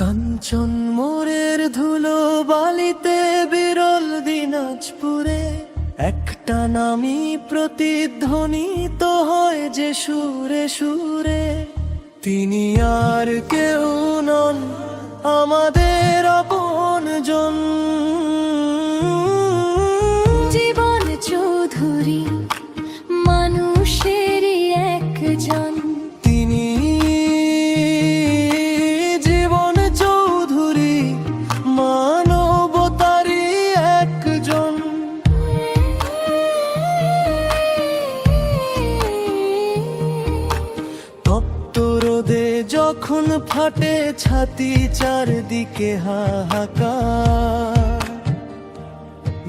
কাঞ্চন মোড়ের ধুলো বালিতে বিরল দিনাজপুরে একটা নামই প্রতিধ্বনিত হয় যে সুরে সুরে। তিনি আর কেউ নন আমাদের আপনজন, জীবন চৌধুরী মানুষেরই একজন। তিনি জীবন চৌধুরী মানবতারই একজন। তপ্ত রোদে যখন ফাটে ছাতি চারদিকে হাহাকার,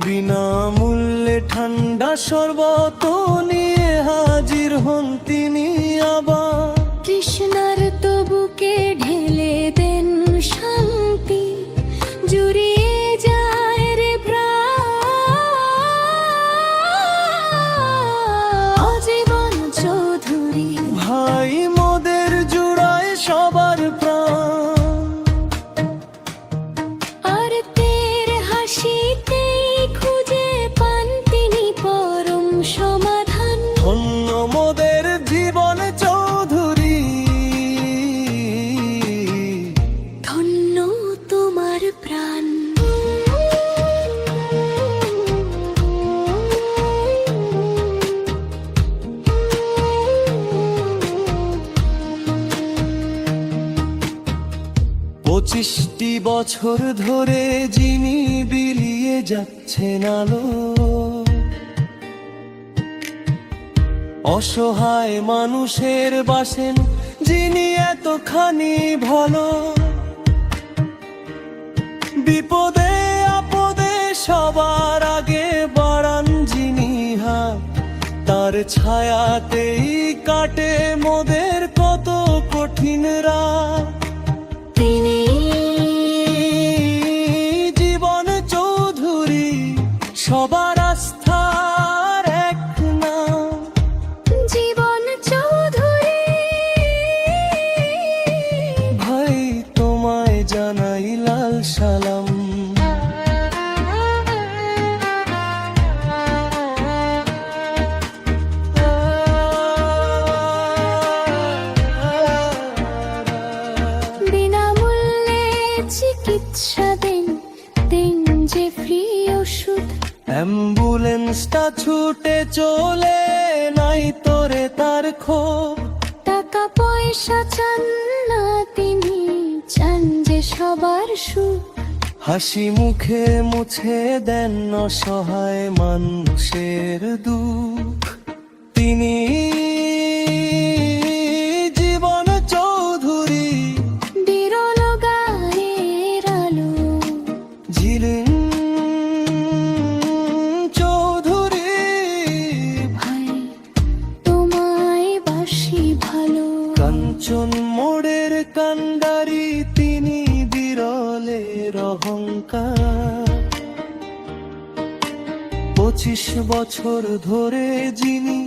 বিনামূল্যে ঠান্ডা শরবত নিয়ে হাজির হন তিনি আবার। তৃষ্ণার তবুকে ঢেলে দেন শান্তি, জুড়িয়ে যায় রে প্রাণ। জীবন চৌধুরী ভাই মোদের জুড়ায় সবার প্রাণ, আর তের হাসিতেই খুঁজে পান তিনি পরম সমাধান। ধন্য মোদের জীবন চৌধুরী, ধন্য তোমার প্রাণ। পঁচিশটি বছর ধরে যিনি বিলিয়ে যাচ্ছেন আলো, অসহায় মানুষের বাসেন যিনি এতখানি ভালো। বিপদে আপদে সবার আগে বাড়ান যিনি হাত, তার ছায়াতেই কাটে মোদের কত কঠিন রাত। তিনি জীবন চৌধুরী সবার আস্থার এক নাম। জীবন চৌধুরী ভাই তোমায় জানাই লাল সালাম। বিনামূল্যে চিকিৎসা দেন, দেন যে ফ্রি ওষুধ। অ্যাম্বুলেন্সটা ছুটে চলে নাই তোরে তার খোঁজ। টাকা পয়সা চান না তিনি, চান যে সবার সুখ। হাসি মুখে মুছে দেন অসহায় মানুষের দুঃখ। তিনি জীবন চৌধুরী বিরল গায়ের আলো। ঝিলিন চৌধুরী ভাই তোমায় বাসি ভালো। কাঞ্চন মোড়ের কান্ডারি তিনি বিরলের অহংকার। 25 বছর ধরে যিনি